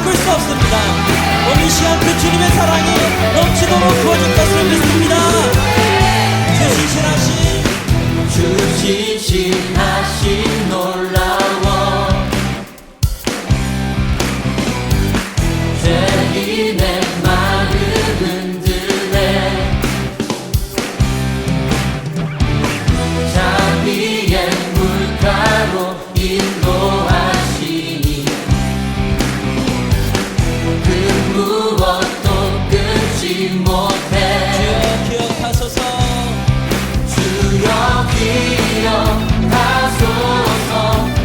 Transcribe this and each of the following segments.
바꿀 수 없습니다. 오늘 이 시간 그 주님의 사랑이 넘치도록 부어질 것을 믿습니다. 주 신실하신 놀라워 죄인의 마음 흔들네 자비의 물가로 인도하시니 그 무엇도 끊지 못해 주여 기억하소서 주여 기억하소서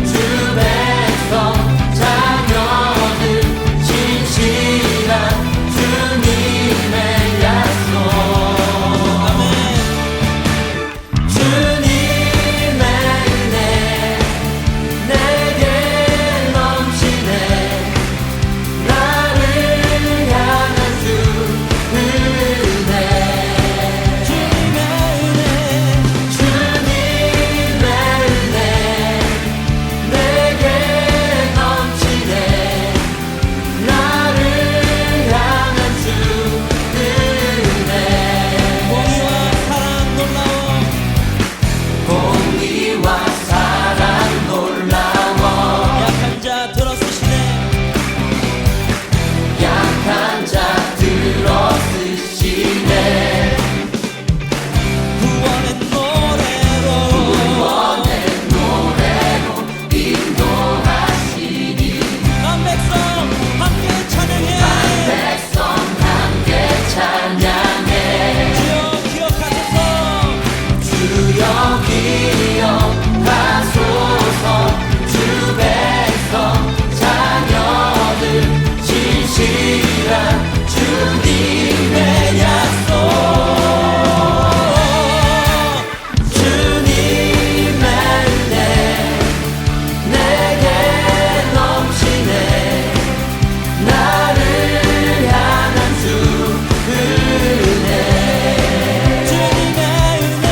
주 백성 자녀들 진실한 주님의 약속 아멘 주님의 은혜 내게 넘치네 나를 향한 주 은혜 주님의 은혜 주님의 은혜 내게 넘치네 나를 향한 주 은혜 공의와 사랑 놀라워 약한 자 들어쓰시네 약한 자 들어쓰시네 구원의 노래로 인도하시니 한 백성 함께 찬양해 주여 기억하소서 주여 기억하소서 주 백성 자녀들 진실한 주님의 약속 주님의 은혜 내게 넘치네 나를 향한 주 은혜 주님의 은혜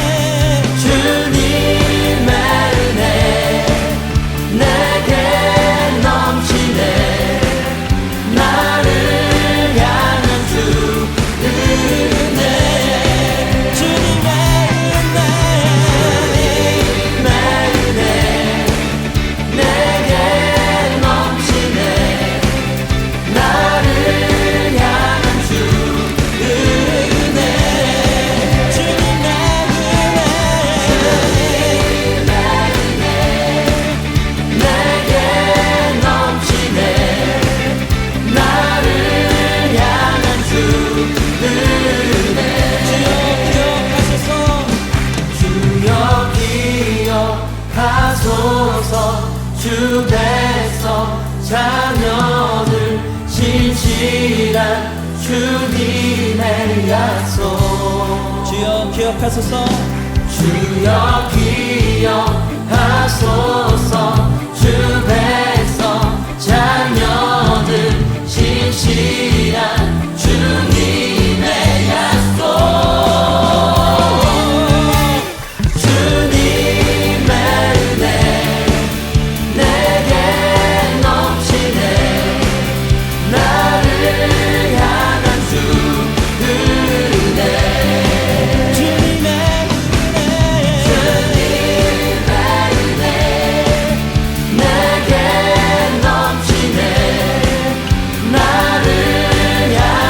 주님의 은혜 내게 넘치네 나를 향한 주 은혜 주님의 은혜 내게 넘치네 나를 향한 주 은혜 주님의 내게 넘치네 나를 향한 주 은혜 주여 기억하소서 주 백성 자녀들 진실한 주님의 약속 주여 기억하소서 주여 기억하소서 주 백성 자녀들 진실한 주님의 약속 주님의 은혜 내게 넘치네 나를 향한 주 은혜 주님의 은혜 내게 넘치네 나를 향한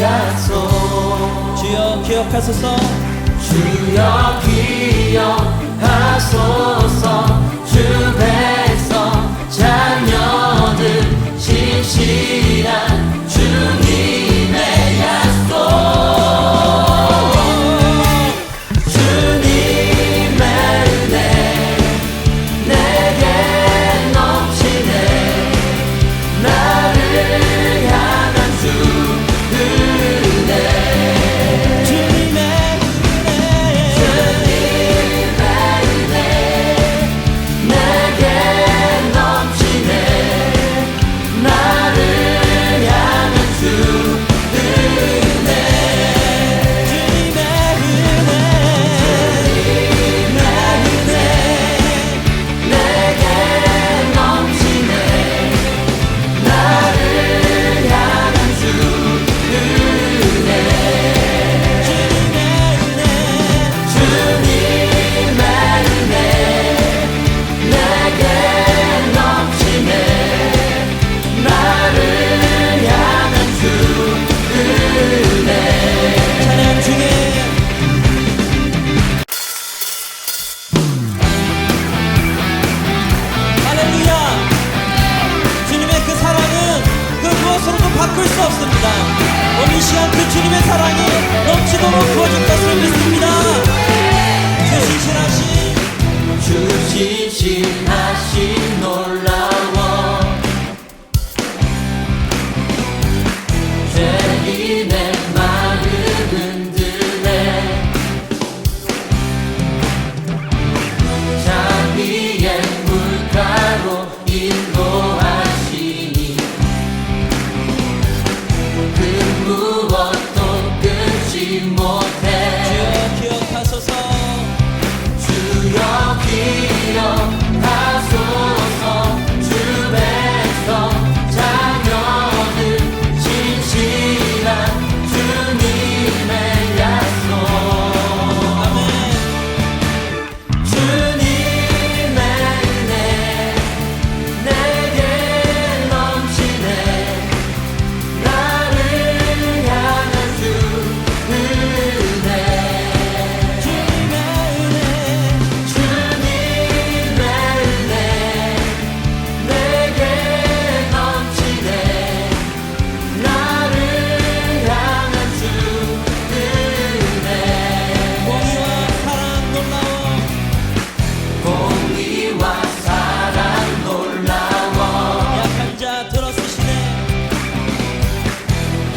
약속 주여 기억하소서. 주여 기억하소서 주 백성 자녀들 진실한 주님의 약속 주님의 은혜 내게 넘치네 나를 향한 주 은혜 주님의 은혜 내게 넘치네 나를 향한 주 은혜 주님의 내게 넘치네 나를 향한 주 은혜 주님의 은혜 내게 넘치네 나를 향한 주 은혜 찬양 중에 할렐루야. 주님의 그 사랑은 그 무엇으로도 바꿀 수 없습니다. 오늘 이 시간 그 주님의 사랑이 넘치도록 부어질 것을 믿습니다. 주신신하신 주신신하신 놀라워 죄인의 마음 흔드네 자비의 물가로 인도하시니 그 무엇도 끊지 못해 주여 기억하소서. 주여 기억하소서 주 백성 자녀들 진실한 주님의 약속 아멘. 주님의 은혜 내게 넘치네 나를 향한 주 은혜 주님의 은혜 주님의 은혜 내게 넘치네 나를 향한 주 은혜 공의와 사랑 놀라워. 공의와 사랑 놀라워 약한 자 들어쓰시네.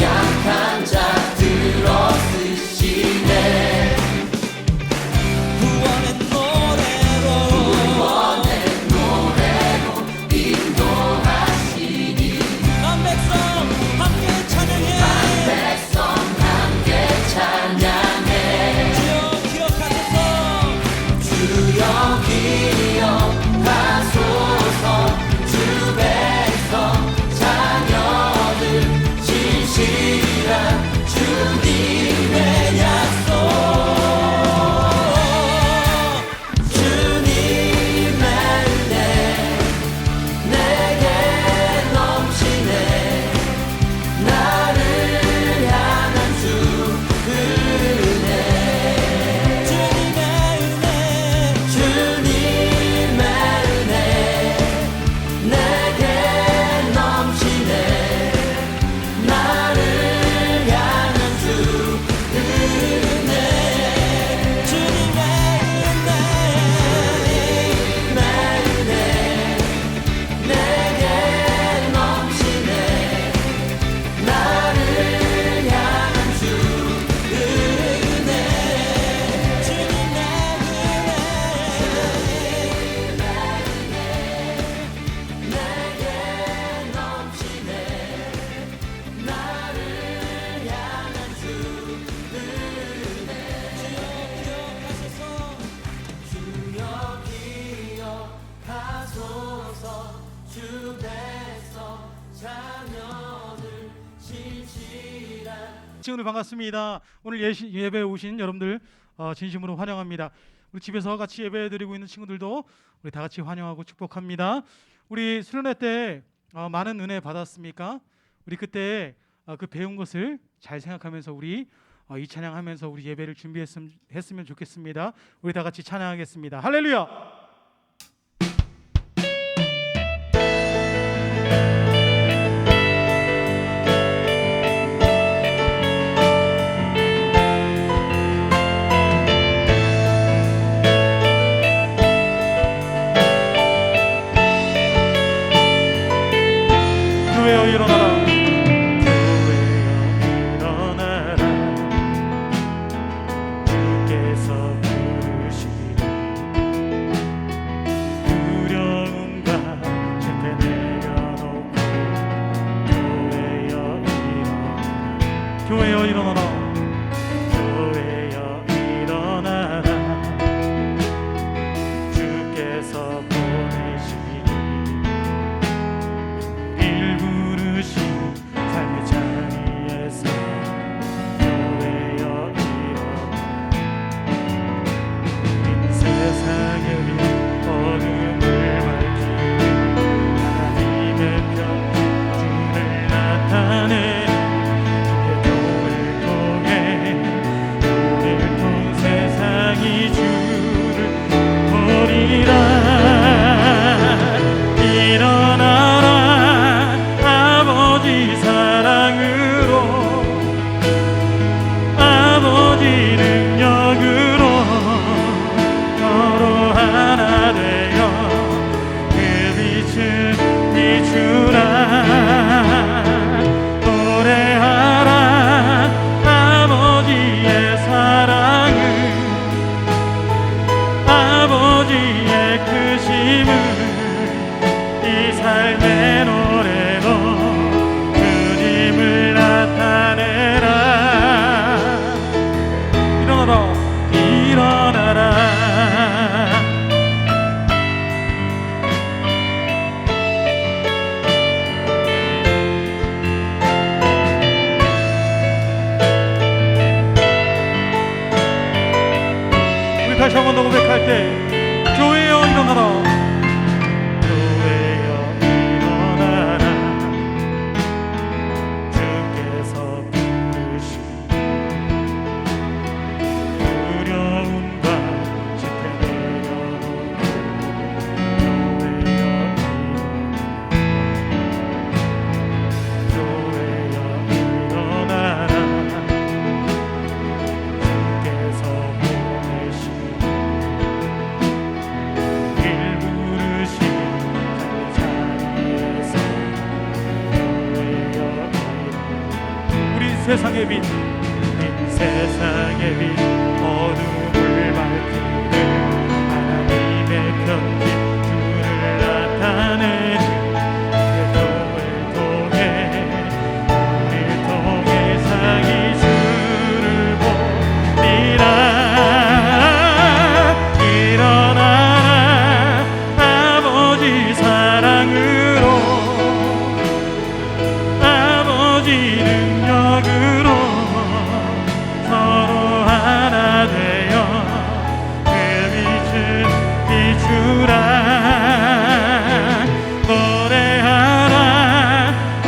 약한 자 들어쓰시네 구원의 노래로 인도하시니 난 백성 함께 찬양해. 백성 함께 찬양해 주여 기억하소서. 주여 기억하소서 주 백성 자녀들 진실한 주님의 약속 주님의 은혜 내게 넘치네 나를 향한 주 은혜 주님의 은혜 주님의 은혜 내게 넘치네 나를 향한 주 은혜 주님의 은혜 내게 넘치네 나를 향한 주 은혜 주님의 내게 넘치네 나를 향한 주 은혜 기억하소서. 주여 기억하소서 주 백성 자녀들 진실한 오늘 반갑습니다. 오늘 예배에 오신 여러분들 진심으로 환영합니다. 우리 집에서 같이 예배 드리고 있는 친구들도 우리 다 같이 환영하고 축복합니다. 우리 수련회 때 많은 은혜 받았습니까? 우리 그때 그 배운 것을 잘 생각하면서 우리 이 찬양하면서 우리 예배를 준비했으면 좋겠습니다. 우리 다 같이 찬양하겠습니다. 할렐루야. 교회여 일어나라. 교회여 일어나라. 교회여 일어나라. 주께서 보내시니 우릴 부르신 삶의 자리에서 교회여 일어나라. 우린 세상의 빛 어둠을 밝히는 하나님의 편 주를 나타내 다시 한 번 더 고백할 때 교회여 일어나라. 교회여 일어나라. 주께서 부르신 두려움과 실패 내려놓고 교회여 일어나라. 교회여 일어나라. 주께서 세상의 빛, 세상의 빛 어둠을 밝히는 하나님의 편지 주를 나타내는 교회를 통해 우리를 통해 세상이 주를 보리라. 일어나라 아버지 사랑으로 아버지 능력으로 서로 하나 되어 그 빛을 비추라. 노래하라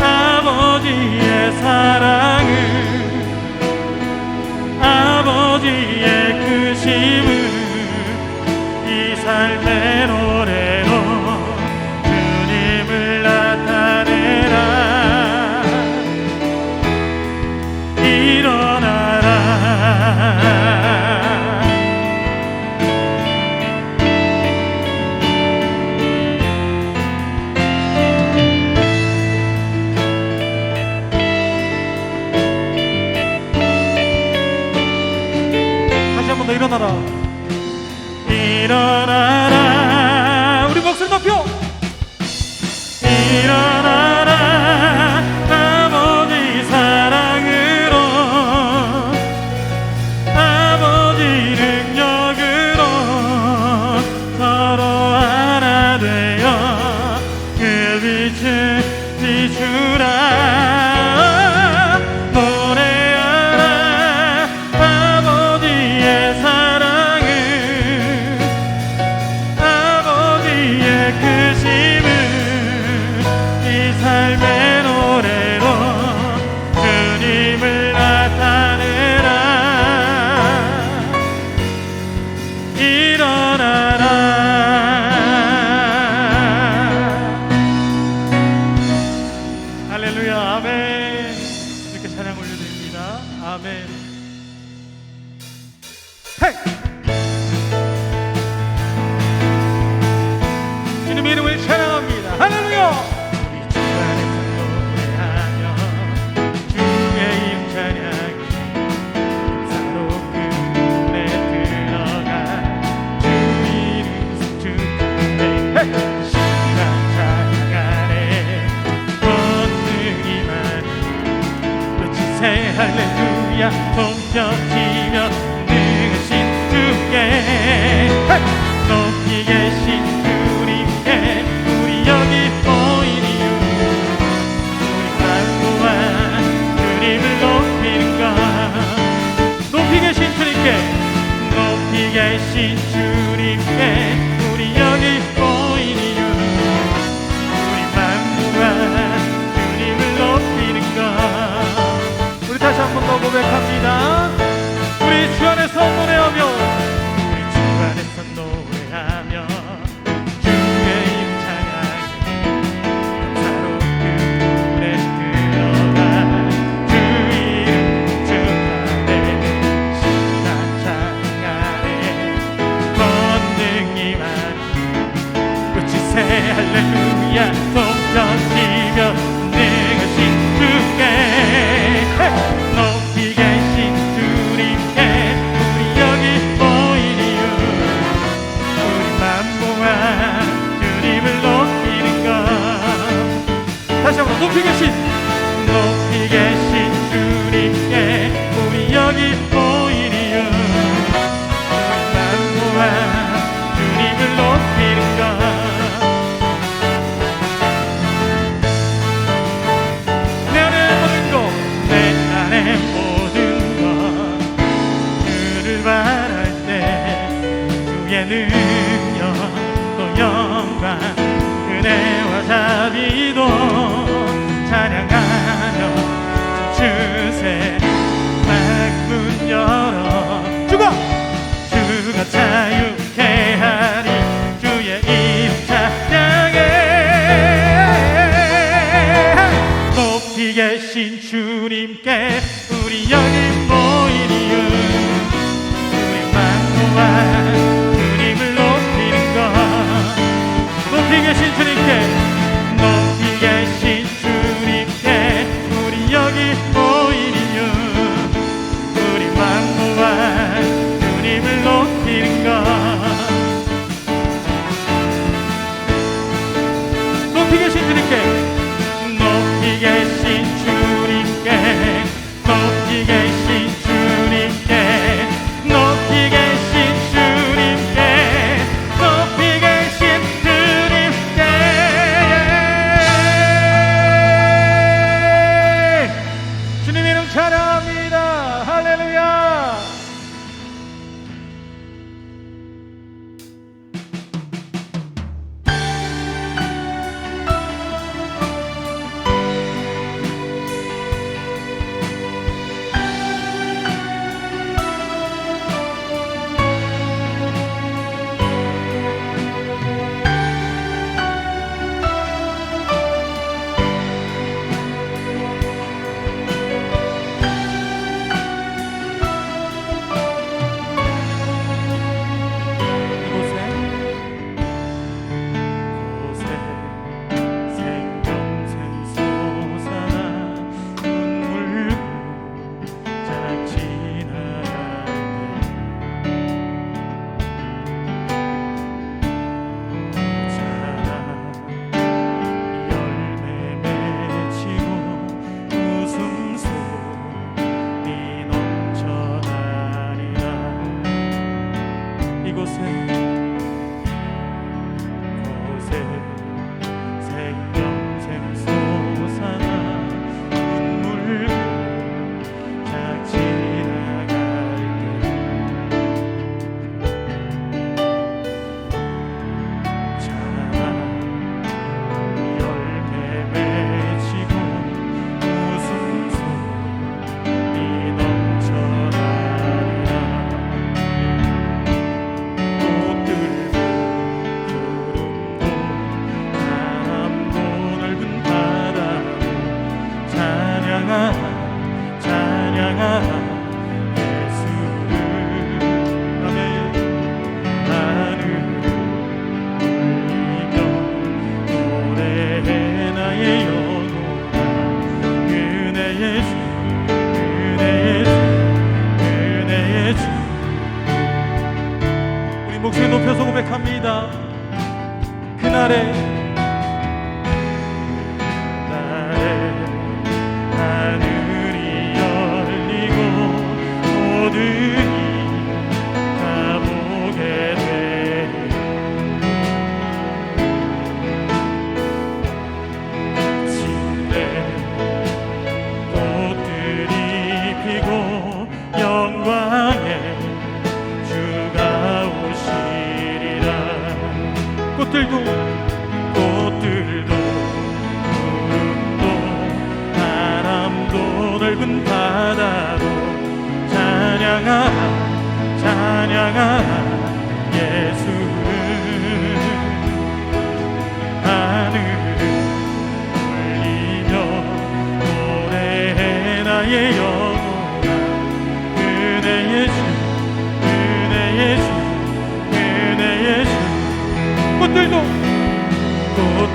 아버지의 사랑을 아버지의 크심을 이 삶의 노래로 주님을 나타내라. 일어나라. 일어나라. 우리 목소리 높여. 일어나라 아버지 사랑으로 아버지 능력으로 서로 하나 되어 그 빛을 비추라. 노래하라 아버지의 사랑을 헤이! 주님의 이름을 찬양합니다. 할렐루야! 우리 주 안에서 노래하며 주의 이름 찬양해 감사로 그 문에 들어가 주 이름 성축하네. 헤이! 시간 찬양하네 권능이 많이 외치세 할렐루야 동정치며 능하신 주께 헤이! 높이 계신 주님께 우리 여기 모인 이유 우리 만구와 주님을 높이는 것 높이 계신 주님께 높이 계신 주님께 우리 여기 모인 이유 우리 만구와 주님을 높이는 것 우리 다시 한 번 더 고백합니다. 우리 주 안에서 노래하며 우리 주 안에서 노래하며 주의 이름 찬양해 감사로 그 문에 들어가 주 이름 축하해 신난 찬양하네 권능이 많이 외치세 할렐루야 동정치며 능하신 주께 높이 계신 주님께 우리 여기 모인 이유 우리 만모아 주님을 높이는 것 다시 한번 높이 계신 주님께 우리 여기 모인 이유 우리 만모아 주님을 높이는 것 내 안에 모든 것 내 안에 모든 것 주를 바랄 때 주의 능력 또 영광 은혜와 자비도 찬양하며 주세 막문 열어 주가 자유케 하리 주의 이름 찬양해 높이 계신 주님께 우리 여기 모인 이유 우리 만모와 주님을 모든이 다 보게 되리. 진대 꽃들이 피고 영광의 주가 오시리라. 꽃들도 구름도 바람도 넓은 바다도 찬양하라 예수를. 하늘을 울리며 노래해 나의 영혼아. 은혜의 주 은혜의 주 은혜의 주. 꽃들도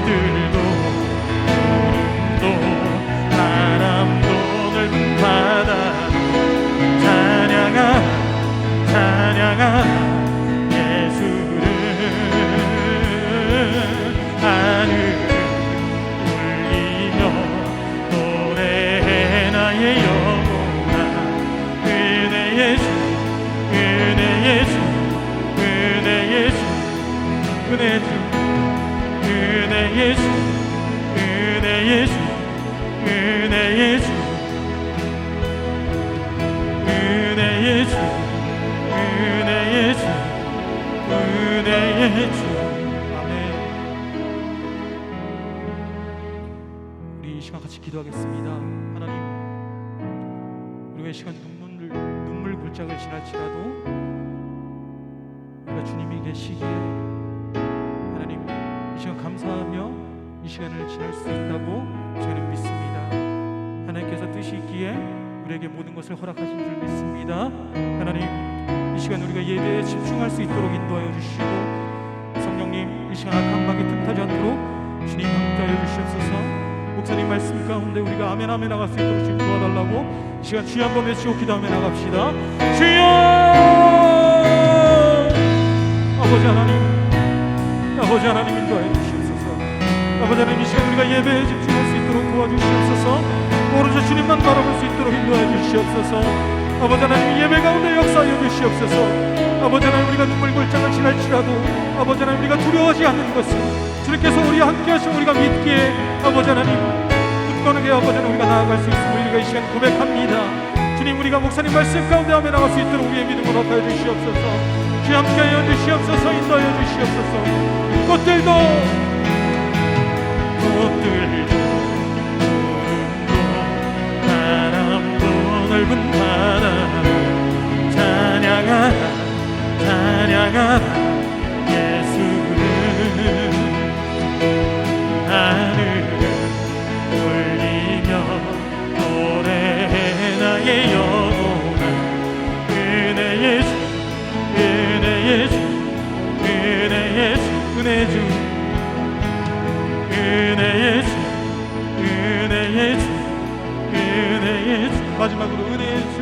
구름도 바람도 넓은 바다도 찬양하라 예수를. 하늘을 울리며 노래해 나의 영혼아. 은혜의 주 은혜의 주 은혜의 주 은혜의 주 은혜의 주 은혜의 주 은혜의 주 은혜의 주 은혜의 주 은혜의 주. 아멘. 우리 이 시간 같이 기도하겠습니다. 하나님, 우리가 이 시간 눈물 골짜기를 지날지라도 우리가 주님이 계시기에 하나님 이 시간 감사하며 이 시간을 지날 수 있다고 저는 믿습니다. 하나님께서 뜻이 있기에 우리에게 모든 것을 허락하신 줄 믿습니다. 하나님, 이 시간 우리가 예배에 집중할 수 있도록 인도하여 주시고, 성령님 이 시간 악한 마귀 틈타지 않도록 주님 함께하여 주시옵소서. 목사님 말씀 가운데 우리가 아멘 아멘 나갈 수 있도록 주님 도와달라고 이 시간 주여 한번 외치고 기도하며 나갑시다. 주여! 아버지 하나님, 아버지 하나님 인도하여 주시옵소서. 아버지 하나님, 이 시간 우리가 예배에 집중할 수 있도록 도와주시옵소서. 오로지 주님만 바라볼 수 있도록 인도하여 주시옵소서. 아버지 하나님, 예배 가운데 역사하여 주시옵소서. 아버지 하나님, 우리가 눈물 골짜기를 지날지라도 아버지 하나님, 우리가 두려워하지 않는 것은 주님께서 우리와 함께 하시고 우리가 믿기에 아버지 하나님 굳건하게 아버지 하나님 우리가 나아갈 수 있음을 우리가 이 시간 고백합니다. 주님, 우리가 목사님 말씀 가운데 하며 나갈 수 있도록 우리의 믿음을 허락하여 주시옵소서. 주 함께하여 주시옵소서. 인도하여 주시옵소서. 꽃들도 바람도 넓은 바다도 찬양하라 예수를. 하늘을 울리며 노래해 나의 영혼아. 은혜의 주 은혜의 주 은혜의 주 은혜의 주 은혜의 주 은혜의 주 은혜의 주. 마지막으로 은혜의 주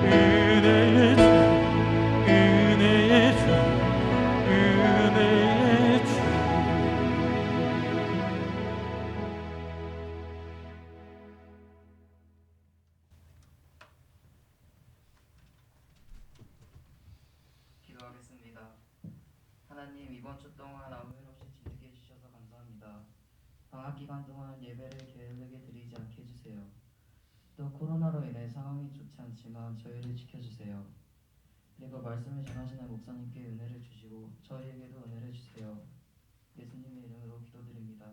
은혜의 주 은혜의 주 은혜의 주. 기도하겠습니다. 하나님, 이번 주 동안 아무 일 없이 지내게 해주셔서 감사합니다. 방학 기간 동안 예배를 게을르게 드리지 않게 해주세요. 또 코로나로 인해 상황이 좋지 않지만 저희를 지켜주세요. 그리고 말씀을 전하시는 목사님께 은혜를 주시고 저희에게도 은혜를 주세요. 예수님의 이름으로 기도드립니다.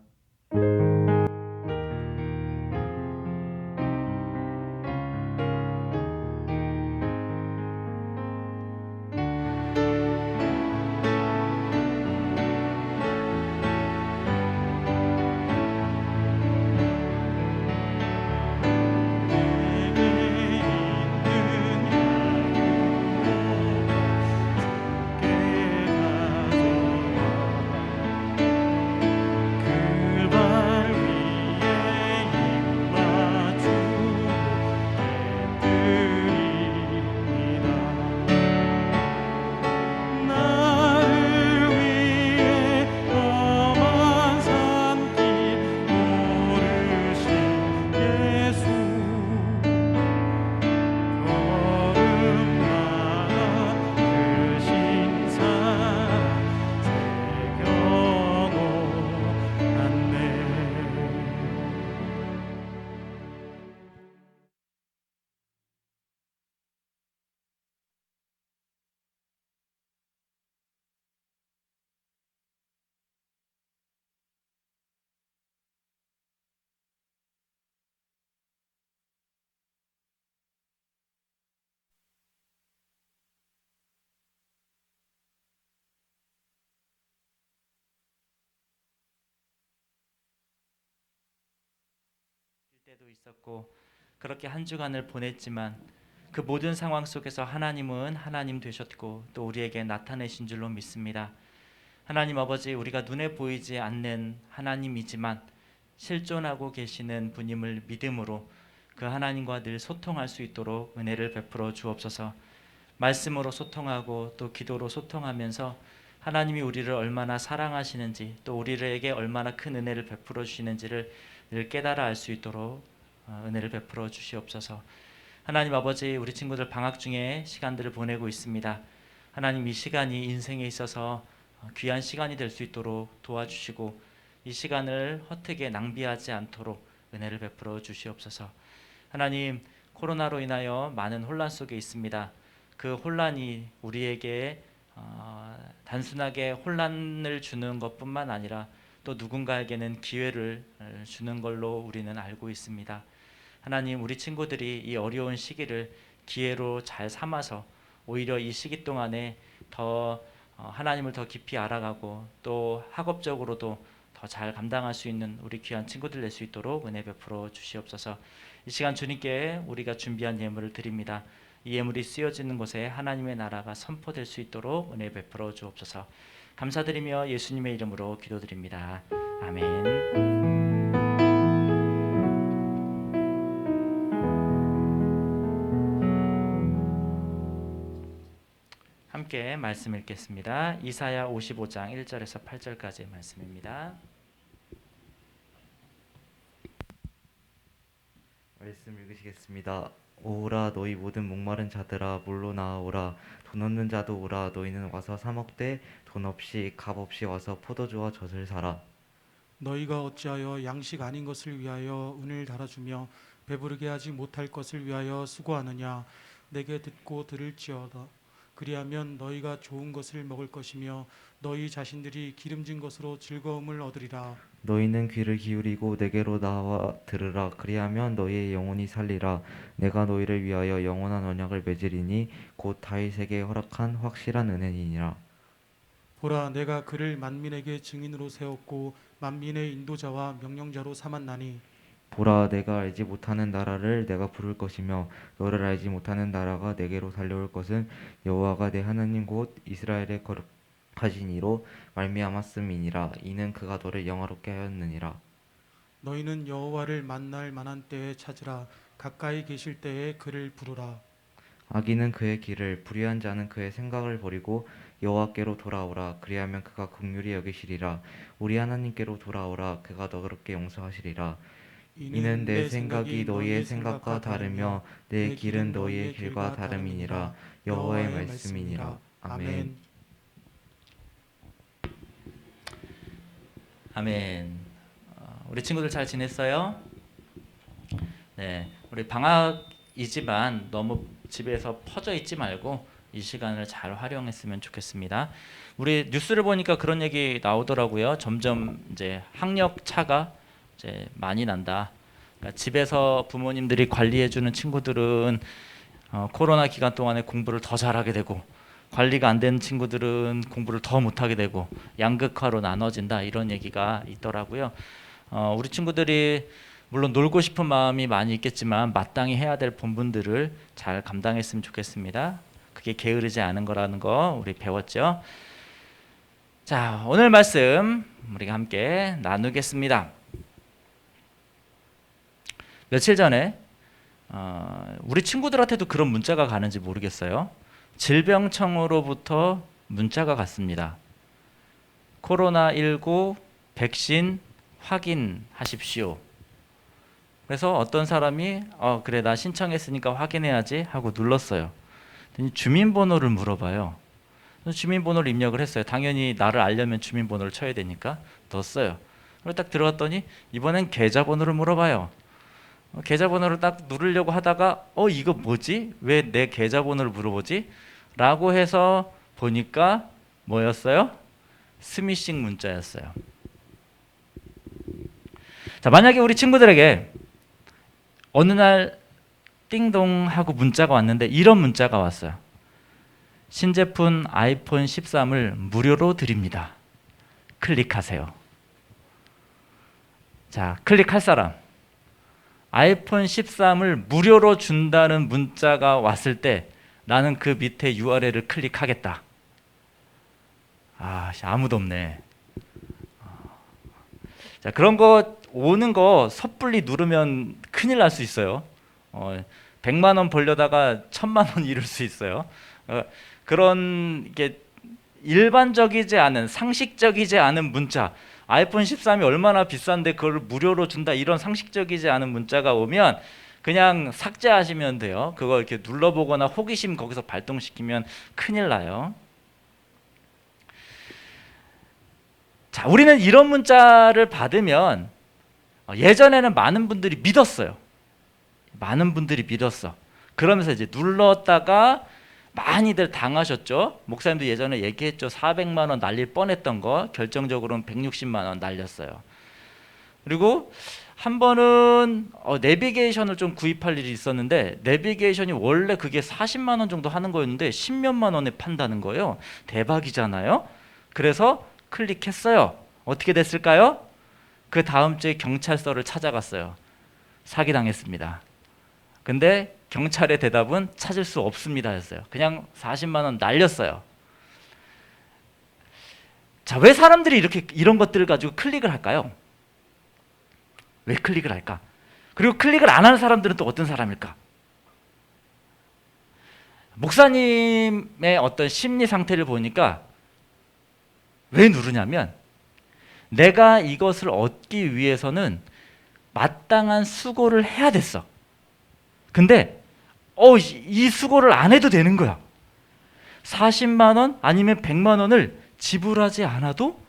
그 때도 있었고 그렇게 한 주간을 보냈지만 그 모든 상황 속에서 하나님은 하나님 되셨고 또 우리에게 나타내신 줄로 믿습니다. 하나님 아버지, 우리가 눈에 보이지 않는 하나님이지만 실존하고 계시는 분임을 믿음으로 그 하나님과 늘 소통할 수 있도록 은혜를 베풀어 주옵소서. 말씀으로 소통하고 또 기도로 소통하면서 하나님이 우리를 얼마나 사랑하시는지 또 우리에게 얼마나 큰 은혜를 베풀어 주시는지를 늘 깨달아 알 수 있도록 은혜를 베풀어 주시옵소서. 하나님 아버지, 우리 친구들 방학 중에 시간들을 보내고 있습니다. 하나님, 이 시간이 인생에 있어서 귀한 시간이 될 수 있도록 도와주시고 이 시간을 허투게 낭비하지 않도록 은혜를 베풀어 주시옵소서. 하나님, 코로나로 인하여 많은 혼란 속에 있습니다. 그 혼란이 우리에게 단순하게 혼란을 주는 것뿐만 아니라 또 누군가에게는 기회를 주는 걸로 우리는 알고 있습니다. 하나님, 우리 친구들이 이 어려운 시기를 기회로 잘 삼아서 오히려 이 시기 동안에 더 하나님을 더 깊이 알아가고 또 학업적으로도 더 잘 감당할 수 있는 우리 귀한 친구들 될 수 있도록 은혜 베풀어 주시옵소서. 이 시간 주님께 우리가 준비한 예물을 드립니다. 이 예물이 쓰여지는 곳에 하나님의 나라가 선포될 수 있도록 은혜 베풀어 주옵소서. 감사드리며 예수님의 이름으로 기도드립니다. 아멘. 함께 말씀 읽겠습니다. 이사야 55장 1절에서 8절까지의 말씀입니다. 말씀 읽으시겠습니다. 오라 너희 모든 목마른 자들아 물로 나아오라. 돈 없는 자도 오라. 너희는 와서 사 먹되 돈 없이 값 없이 와서 포도주와 젖을 사라. 너희가 어찌하여 양식 아닌 것을 위하여 은을 달아주며 배부르게 하지 못할 것을 위하여 수고하느냐. 내게 듣고 들을지어다. 그리하면 너희가 좋은 것을 먹을 것이며 너희 자신들이 기름진 것으로 즐거움을 얻으리라. 너희는 귀를 기울이고 내게로 나와 들으라. 그리하면 너희의 영혼이 살리라. 내가 너희를 위하여 영원한 언약을 맺으리니 곧 다윗에게 허락한 확실한 은혜니라. 보라, 내가 그를 만민에게 증인으로 세웠고 만민의 인도자와 명령자로 삼았나니 보라, 내가 알지 못하는 나라를 내가 부를 것이며 너를 알지 못하는 나라가 내게로 달려올 것은 여호와가 내 하나님 곧 이스라엘의 거룩하신 이로 말미암았음이니라. 이는 그가 너를 영화롭게 하였느니라. 너희는 여호와를 만날 만한 때에 찾으라. 가까이 계실 때에 그를 부르라. 악인은 그의 길을, 불의한 자는 그의 생각을 버리고 여호와께로 돌아오라. 그리하면 그가 긍휼히 여기시리라. 우리 하나님께로 돌아오라. 그가 너그럽게 용서하시리라. 이는 내 생각이 너희의 생각과 다르며 내 길은 너희의 길과 다름이니라. 여호와의 말씀이니라. 아멘. 아멘. 우리 친구들 잘 지냈어요? 네, 우리 방학이지만 너무 집에서 퍼져 있지 말고 이 시간을 잘 활용했으면 좋겠습니다. 우리 뉴스를 보니까 그런 얘기 나오더라고요. 점점 이제 학력 차가 이제 많이 난다. 그러니까 집에서 부모님들이 관리해주는 친구들은 코로나 기간 동안에 공부를 더 잘하게 되고 관리가 안 된 친구들은 공부를 더 못하게 되고 양극화로 나눠진다, 이런 얘기가 있더라고요. 우리 친구들이 물론 놀고 싶은 마음이 많이 있겠지만 마땅히 해야 될 본분들을 잘 감당했으면 좋겠습니다. 그게 게으르지 않은 거라는 거 우리 배웠죠. 자, 오늘 말씀 우리가 함께 나누겠습니다. 며칠 전에 우리 친구들한테도 그런 문자가 가는지 모르겠어요. 질병청으로부터 문자가 갔습니다. 코로나19 백신 확인하십시오. 그래서 어떤 사람이 그래, 나 신청했으니까 확인해야지 하고 눌렀어요. 주민번호를 물어봐요. 주민번호를 입력을 했어요. 당연히 나를 알려면 주민번호를 쳐야 되니까 넣었어요. 그리고 딱 들어갔더니 이번엔 계좌번호를 물어봐요. 계좌번호를 딱 누르려고 하다가 이거 뭐지? 왜 내 계좌번호를 물어보지? 라고 해서 보니까 뭐였어요? 스미싱 문자였어요. 자, 만약에 우리 친구들에게 어느 날 띵동 하고 문자가 왔는데 이런 문자가 왔어요. 신제품 아이폰 13을 무료로 드립니다. 클릭하세요. 자, 클릭할 사람. 아이폰 13을 무료로 준다는 문자가 왔을 때 나는 그 밑에 URL을 클릭하겠다. 아무도 없네. 자, 그런 거 오는 거 섣불리 누르면 큰일 날 수 있어요. 100만 원 벌려다가 1000만 원 잃을 수 있어요. 그런 게 일반적이지 않은, 상식적이지 않은 문자, 아이폰 13이 얼마나 비싼데 그걸 무료로 준다, 이런 상식적이지 않은 문자가 오면 그냥 삭제하시면 돼요. 그거 이렇게 눌러보거나 호기심 거기서 발동시키면 큰일 나요. 자, 우리는 이런 문자를 받으면 예전에는 많은 분들이 믿었어요. 많은 분들이 믿었어. 그러면서 이제 눌렀다가 많이들 당하셨죠. 목사님도 예전에 얘기했죠. 400만 원 날릴 뻔했던 거 결정적으로는 160만 원 날렸어요. 그리고 한 번은 내비게이션을 좀 구입할 일이 있었는데, 내비게이션이 원래 그게 40만 원 정도 하는 거였는데 10몇만 원에 판다는 거예요. 대박이잖아요. 그래서 클릭했어요. 어떻게 됐을까요? 그 다음 주에 경찰서를 찾아갔어요. 사기당했습니다. 근데 경찰의 대답은 찾을 수 없습니다 였어요. 그냥 40만 원 날렸어요. 자, 왜 사람들이 이렇게 이런 것들을 가지고 클릭을 할까요? 왜 클릭을 할까? 그리고 클릭을 안 하는 사람들은 또 어떤 사람일까? 목사님의 어떤 심리 상태를 보니까 왜 누르냐면, 내가 이것을 얻기 위해서는 마땅한 수고를 해야 됐어. 근데 이 수고를 안 해도 되는 거야. 40만 원 아니면 100만 원을 지불하지 않아도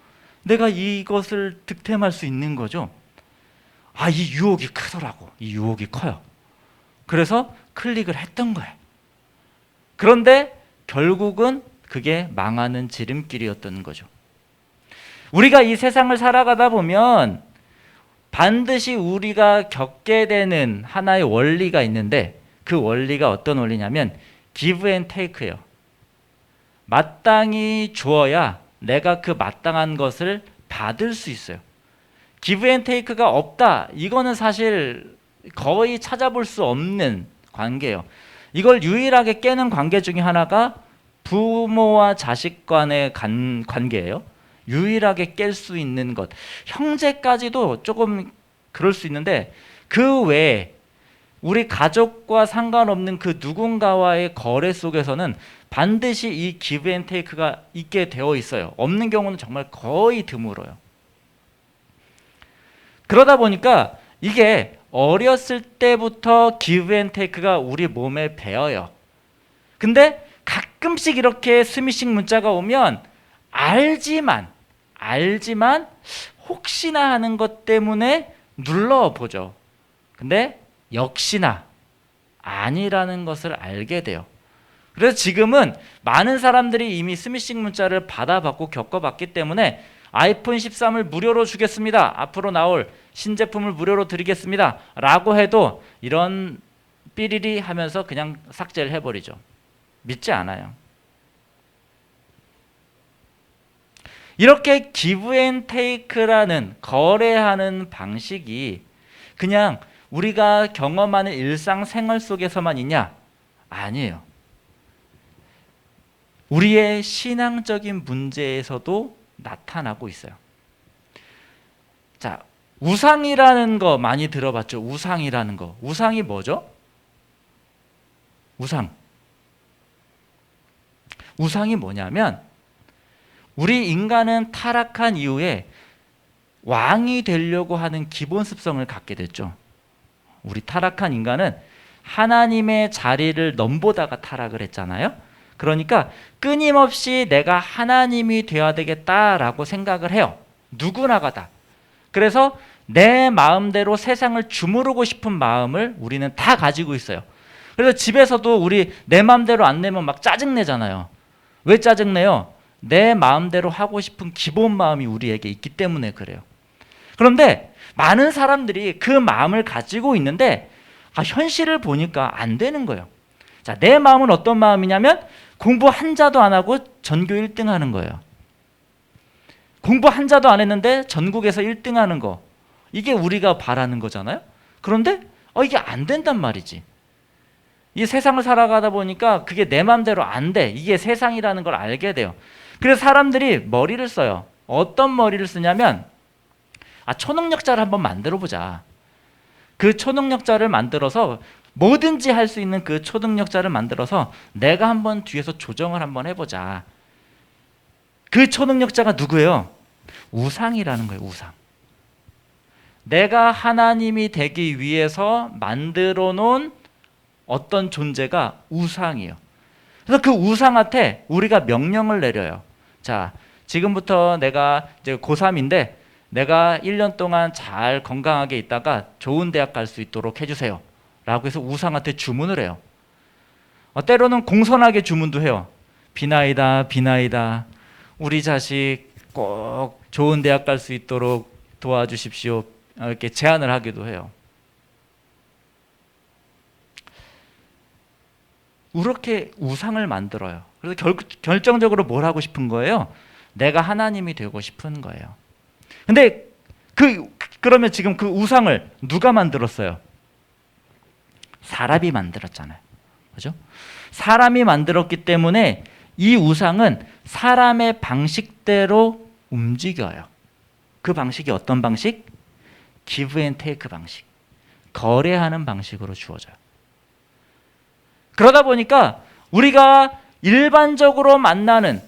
내가 이것을 득템할 수 있는 거죠. 이 유혹이 크더라고. 이 유혹이 커요. 그래서 클릭을 했던 거예요. 그런데 결국은 그게 망하는 지름길이었던 거죠. 우리가 이 세상을 살아가다 보면 반드시 우리가 겪게 되는 하나의 원리가 있는데, 그 원리가 어떤 원리냐면 give and take예요. 마땅히 주어야 내가 그 마땅한 것을 받을 수 있어요. give and take가 없다, 이거는 사실 거의 찾아볼 수 없는 관계예요. 이걸 유일하게 깨는 관계 중에 하나가 부모와 자식 간의 관계예요. 유일하게 깰 수 있는 것. 형제까지도 조금 그럴 수 있는데, 그 외에 우리 가족과 상관없는 그 누군가와의 거래 속에서는 반드시 이 give and take가 있게 되어 있어요. 없는 경우는 정말 거의 드물어요. 그러다 보니까 이게 어렸을 때부터 give and take가 우리 몸에 배어요. 근데 가끔씩 이렇게 스미싱 문자가 오면 알지만 혹시나 하는 것 때문에 눌러보죠. 근데 역시나 아니라는 것을 알게 돼요. 그래서 지금은 많은 사람들이 이미 스미싱 문자를 받아봤고 겪어봤기 때문에 아이폰 13을 무료로 주겠습니다, 앞으로 나올 신제품을 무료로 드리겠습니다 라고 해도 이런 삐리리 하면서 그냥 삭제를 해버리죠. 믿지 않아요. 이렇게 give and take라는 거래하는 방식이 그냥 우리가 경험하는 일상생활 속에서만 있냐? 아니에요. 우리의 신앙적인 문제에서도 나타나고 있어요. 자, 우상이라는 거 많이 들어봤죠? 우상이라는 거. 우상이 뭐죠? 우상이 뭐냐면, 우리 인간은 타락한 이후에 왕이 되려고 하는 기본 습성을 갖게 됐죠. 우리 타락한 인간은 하나님의 자리를 넘보다가 타락을 했잖아요. 그러니까 끊임없이 내가 하나님이 되어야 되겠다라고 생각을 해요. 누구나가 다. 그래서 내 마음대로 세상을 주무르고 싶은 마음을 우리는 다 가지고 있어요. 그래서 집에서도 우리 내 마음대로 안 내면 막 짜증내잖아요. 왜 짜증내요? 내 마음대로 하고 싶은 기본 마음이 우리에게 있기 때문에 그래요. 그런데 많은 사람들이 그 마음을 가지고 있는데 현실을 보니까 안 되는 거예요. 자, 내 마음은 어떤 마음이냐면 공부 한 자도 안 하고 전교 1등 하는 거예요. 공부 한 자도 안 했는데 전국에서 1등 하는 거. 이게 우리가 바라는 거잖아요. 그런데 이게 안 된단 말이지. 이 세상을 살아가다 보니까 그게 내 맘대로 안 돼. 이게 세상이라는 걸 알게 돼요. 그래서 사람들이 머리를 써요. 어떤 머리를 쓰냐면 초능력자를 한번 만들어 보자. 그 초능력자를 만들어서 뭐든지 할 수 있는 그 초능력자를 만들어서 내가 한번 뒤에서 조정을 한번 해보자. 그 초능력자가 누구예요? 우상이라는 거예요. 우상. 내가 하나님이 되기 위해서 만들어 놓은 어떤 존재가 우상이에요. 그래서 그 우상한테 우리가 명령을 내려요. 자, 지금부터 내가 이제 고3인데 내가 1년 동안 잘 건강하게 있다가 좋은 대학 갈 수 있도록 해주세요. 라고 해서 우상한테 주문을 해요. 때로는 공손하게 주문도 해요. 비나이다, 비나이다. 우리 자식 꼭 좋은 대학 갈 수 있도록 도와주십시오. 이렇게 제안을 하기도 해요. 이렇게 우상을 만들어요. 그래서 결정적으로 뭘 하고 싶은 거예요? 내가 하나님이 되고 싶은 거예요. 근데 그러면 지금 그 우상을 누가 만들었어요? 사람이 만들었잖아요. 그죠? 사람이 만들었기 때문에 이 우상은 사람의 방식대로 움직여요. 그 방식이 어떤 방식? give and take 방식. 거래하는 방식으로 주어져요. 그러다 보니까 우리가 일반적으로 만나는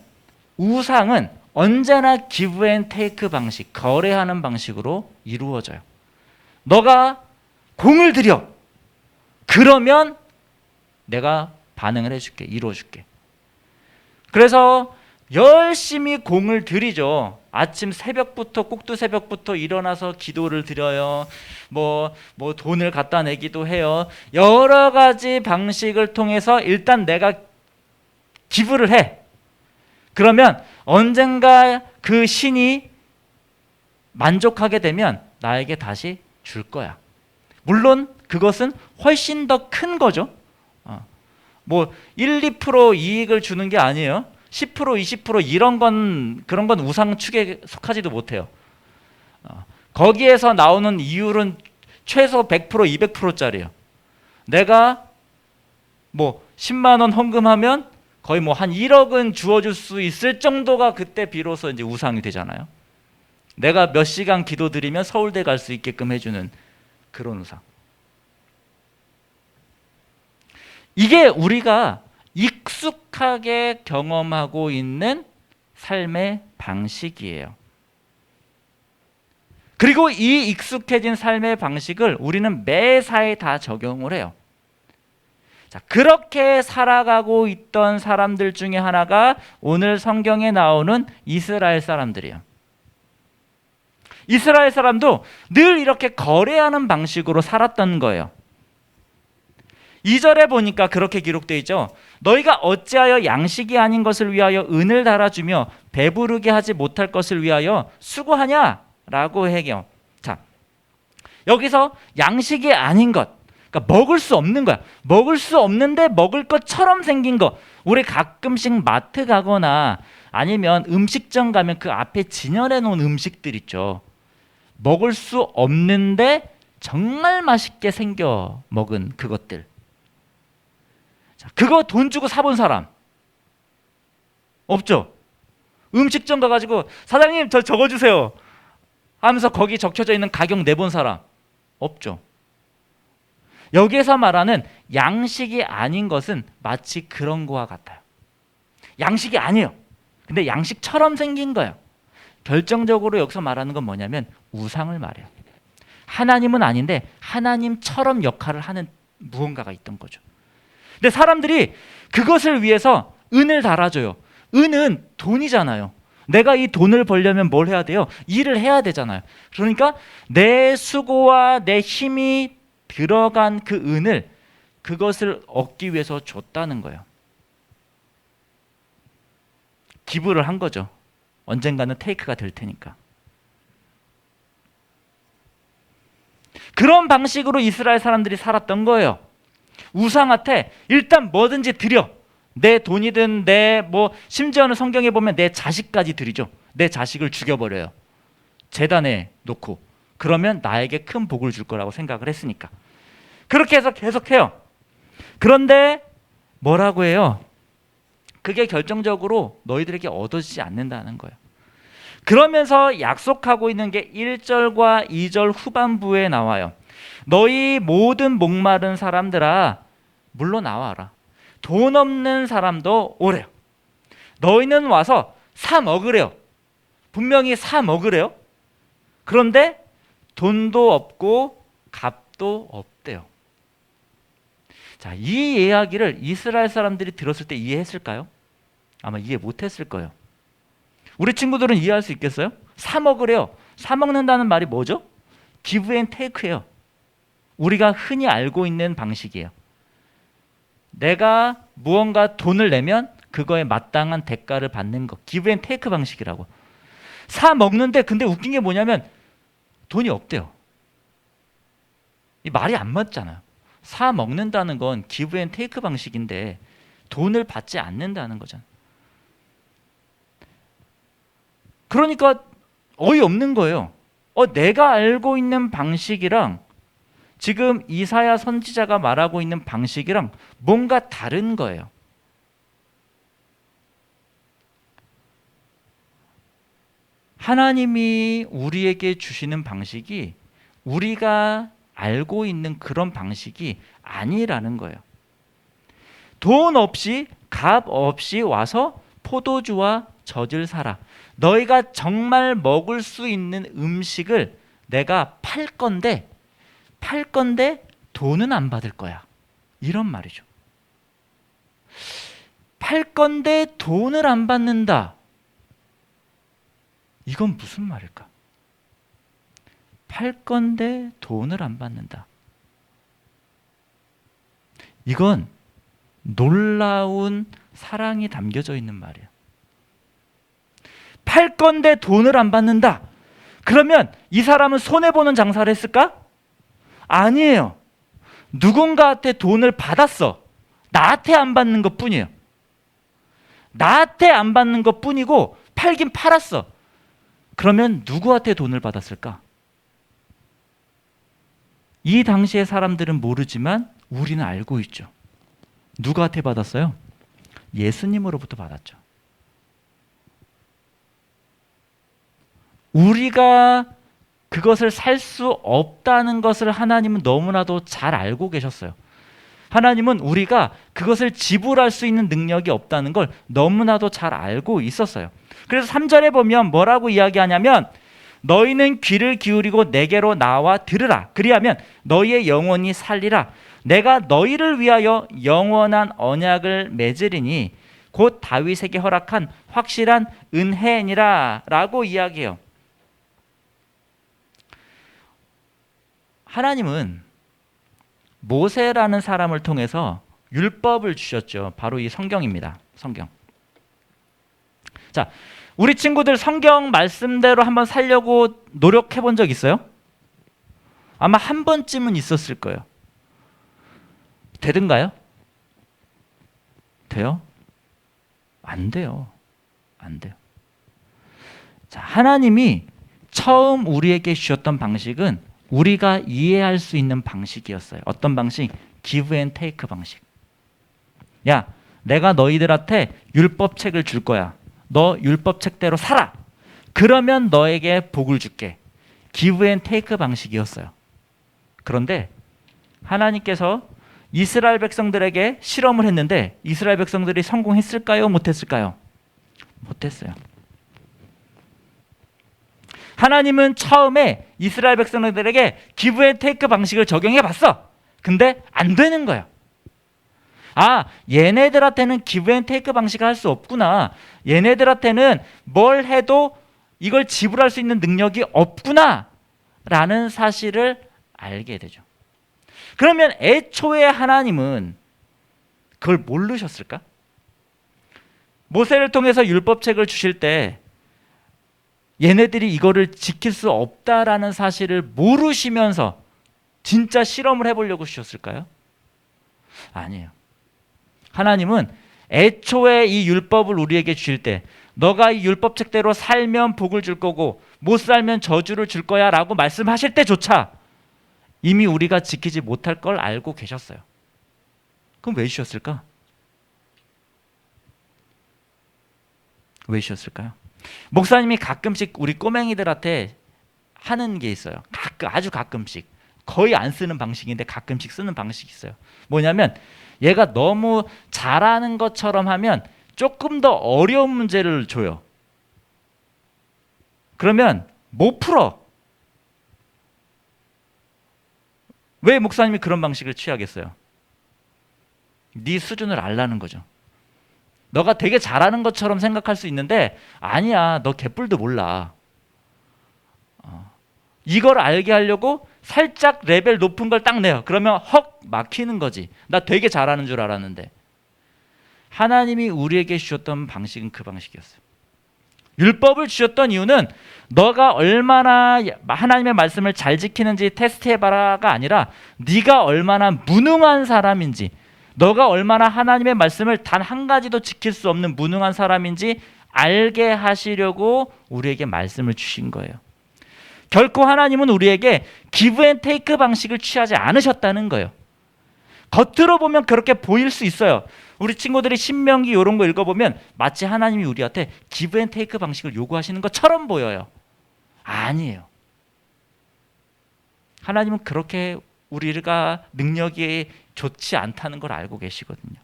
우상은 언제나 give and take 방식, 거래하는 방식으로 이루어져요. 너가 공을 들여. 그러면 내가 반응을 해줄게, 이루어줄게. 그래서 열심히 공을 들이죠. 아침 새벽부터 꼭두 새벽부터 일어나서 기도를 드려요. 뭐 돈을 갖다 내기도 해요. 여러 가지 방식을 통해서 일단 내가 기부를 해. 그러면 언젠가 그 신이 만족하게 되면 나에게 다시 줄 거야. 물론 그것은 훨씬 더 큰 거죠. 1, 2% 이익을 주는 게 아니에요. 10%, 20% 그런 건 우상축에 속하지도 못해요. 거기에서 나오는 이율은 최소 100%, 200%짜리예요. 내가 10만 원 헌금하면 거의 한 1억은 주어줄 수 있을 정도가 그때 비로소 이제 우상이 되잖아요. 내가 몇 시간 기도드리면 서울대 갈 수 있게끔 해주는 그런 우상. 이게 우리가 익숙하게 경험하고 있는 삶의 방식이에요. 그리고 이 익숙해진 삶의 방식을 우리는 매사에 다 적용을 해요. 자, 그렇게 살아가고 있던 사람들 중에 하나가 오늘 성경에 나오는 이스라엘 사람들이에요. 이스라엘 사람도 늘 이렇게 거래하는 방식으로 살았던 거예요. 2절에 보니까 그렇게 기록되어 있죠. 너희가 어찌하여 양식이 아닌 것을 위하여 은을 달아주며 배부르게 하지 못할 것을 위하여 수고하냐? 라고 해요. 자, 여기서 양식이 아닌 것, 그러니까 먹을 수 없는 거야. 먹을 수 없는데 먹을 것처럼 생긴 거. 우리 가끔씩 마트 가거나 아니면 음식점 가면 그 앞에 진열해 놓은 음식들 있죠. 먹을 수 없는데 정말 맛있게 생겨 먹은 그것들. 자, 그거 돈 주고 사본 사람 없죠? 음식점 가가지고 사장님 저 적어주세요 하면서 거기 적혀져 있는 가격 내본 사람 없죠? 여기에서 말하는 양식이 아닌 것은 마치 그런 거와 같아요. 양식이 아니에요. 근데 양식처럼 생긴 거예요. 결정적으로 여기서 말하는 건 뭐냐면 우상을 말해요. 하나님은 아닌데 하나님처럼 역할을 하는 무언가가 있던 거죠. 근데 사람들이 그것을 위해서 은을 달아줘요. 은은 돈이잖아요. 내가 이 돈을 벌려면 뭘 해야 돼요? 일을 해야 되잖아요. 그러니까 내 수고와 내 힘이 들어간 그 은을 그것을 얻기 위해서 줬다는 거예요. 기부를 한 거죠. 언젠가는 테이크가 될 테니까. 그런 방식으로 이스라엘 사람들이 살았던 거예요. 우상한테 일단 뭐든지 드려. 내 돈이든 심지어는 성경에 보면 내 자식까지 드리죠. 내 자식을 죽여버려요. 제단에 놓고. 그러면 나에게 큰 복을 줄 거라고 생각을 했으니까. 그렇게 해서 계속해요. 그런데 뭐라고 해요? 그게 결정적으로 너희들에게 얻어지지 않는다는 거예요. 그러면서 약속하고 있는 게 1절과 2절 후반부에 나와요. 너희 모든 목마른 사람들아 물러나와라. 돈 없는 사람도 오래요. 너희는 와서 사 먹으래요. 분명히 사 먹으래요. 그런데 돈도 없고 값도 없대요. 자, 이 이야기를 이스라엘 사람들이 들었을 때 이해했을까요? 아마 이해 못했을 거예요. 우리 친구들은 이해할 수 있겠어요? 사 먹으래요. 사 먹는다는 말이 뭐죠? give and take예요. 우리가 흔히 알고 있는 방식이에요. 내가 무언가 돈을 내면 그거에 마땅한 대가를 받는 거, give and take 방식이라고. 사 먹는데 근데 웃긴 게 뭐냐면 돈이 없대요. 이 말이 안 맞잖아요. 사 먹는다는 건 give and take 방식인데 돈을 받지 않는다는 거잖아요. 그러니까 어이없는 거예요. 내가 알고 있는 방식이랑 지금 이사야 선지자가 말하고 있는 방식이랑 뭔가 다른 거예요. 하나님이 우리에게 주시는 방식이 우리가 알고 있는 그런 방식이 아니라는 거예요. 돈 없이 값 없이 와서 포도주와 젖을 사라. 너희가 정말 먹을 수 있는 음식을 내가 팔 건데 돈은 안 받을 거야. 이런 말이죠. 팔 건데 돈을 안 받는다. 이건 무슨 말일까? 팔 건데 돈을 안 받는다. 이건 놀라운 사랑이 담겨져 있는 말이에요. 팔 건데 돈을 안 받는다. 그러면 이 사람은 손해보는 장사를 했을까? 아니에요. 누군가한테 돈을 받았어. 나한테 안 받는 것 뿐이에요. 나한테 안 받는 것 뿐이고 팔긴 팔았어. 그러면 누구한테 돈을 받았을까? 이 당시의 사람들은 모르지만 우리는 알고 있죠. 누구한테 받았어요? 예수님으로부터 받았죠. 우리가 그것을 살 수 없다는 것을 하나님은 너무나도 잘 알고 계셨어요. 하나님은 우리가 그것을 지불할 수 있는 능력이 없다는 걸 너무나도 잘 알고 있었어요. 그래서 3절에 보면 뭐라고 이야기하냐면 너희는 귀를 기울이고 내게로 나와 들으라. 그리하면 너희의 영혼이 살리라. 내가 너희를 위하여 영원한 언약을 맺으리니 곧 다윗에게 허락한 확실한 은혜니라 라고 이야기해요. 하나님은 모세라는 사람을 통해서 율법을 주셨죠. 바로 이 성경입니다. 성경. 자, 우리 친구들 성경 말씀대로 한번 살려고 노력해 본 적 있어요? 아마 한 번쯤은 있었을 거예요. 되든가요? 돼요? 안 돼요. 안 돼요. 자, 하나님이 처음 우리에게 주셨던 방식은 우리가 이해할 수 있는 방식이었어요. 어떤 방식? give and take 방식. 야, 내가 너희들한테 율법책을 줄 거야. 너 율법책대로 살아. 그러면 너에게 복을 줄게. give and take 방식이었어요. 그런데 하나님께서 이스라엘 백성들에게 실험을 했는데 이스라엘 백성들이 성공했을까요? 못했을까요? 못했어요. 하나님은 처음에 이스라엘 백성들에게 give and take 방식을 적용해 봤어. 근데 안 되는 거야. 아, 얘네들한테는 give and take 방식을 할 수 없구나. 얘네들한테는 뭘 해도 이걸 지불할 수 있는 능력이 없구나 라는 사실을 알게 되죠. 그러면 애초에 하나님은 그걸 모르셨을까? 모세를 통해서 율법책을 주실 때 얘네들이 이거를 지킬 수 없다라는 사실을 모르시면서 진짜 실험을 해보려고 주셨을까요? 아니에요. 하나님은 애초에 이 율법을 우리에게 주실 때 너가 이 율법책대로 살면 복을 줄 거고 못 살면 저주를 줄 거야 라고 말씀하실 때조차 이미 우리가 지키지 못할 걸 알고 계셨어요. 그럼 왜 주셨을까? 왜 주셨을까요? 목사님이 가끔씩 우리 꼬맹이들한테 하는 게 있어요. 아주 가끔씩. 거의 안 쓰는 방식인데 가끔씩 쓰는 방식이 있어요. 뭐냐면 얘가 너무 잘하는 것처럼 하면 조금 더 어려운 문제를 줘요. 그러면 못 풀어. 왜 목사님이 그런 방식을 취하겠어요? 네 수준을 알라는 거죠. 너가 되게 잘하는 것처럼 생각할 수 있는데 아니야, 너 개뿔도 몰라. 이걸 알게 하려고 살짝 레벨 높은 걸 딱 내요. 그러면 헉 막히는 거지. 나 되게 잘하는 줄 알았는데. 하나님이 우리에게 주셨던 방식은 그 방식이었어요. 율법을 주셨던 이유는 너가 얼마나 하나님의 말씀을 잘 지키는지 테스트해봐라가 아니라 네가 얼마나 무능한 사람인지, 너가 얼마나 하나님의 말씀을 단 한 가지도 지킬 수 없는 무능한 사람인지 알게 하시려고 우리에게 말씀을 주신 거예요. 결코 하나님은 우리에게 기브 앤 테이크 방식을 취하지 않으셨다는 거예요. 겉으로 보면 그렇게 보일 수 있어요. 우리 친구들이 신명기 이런 거 읽어보면 마치 하나님이 우리한테 기브 앤 테이크 방식을 요구하시는 것처럼 보여요. 아니에요. 하나님은 그렇게 우리가 능력이 좋지 않다는 걸 알고 계시거든요.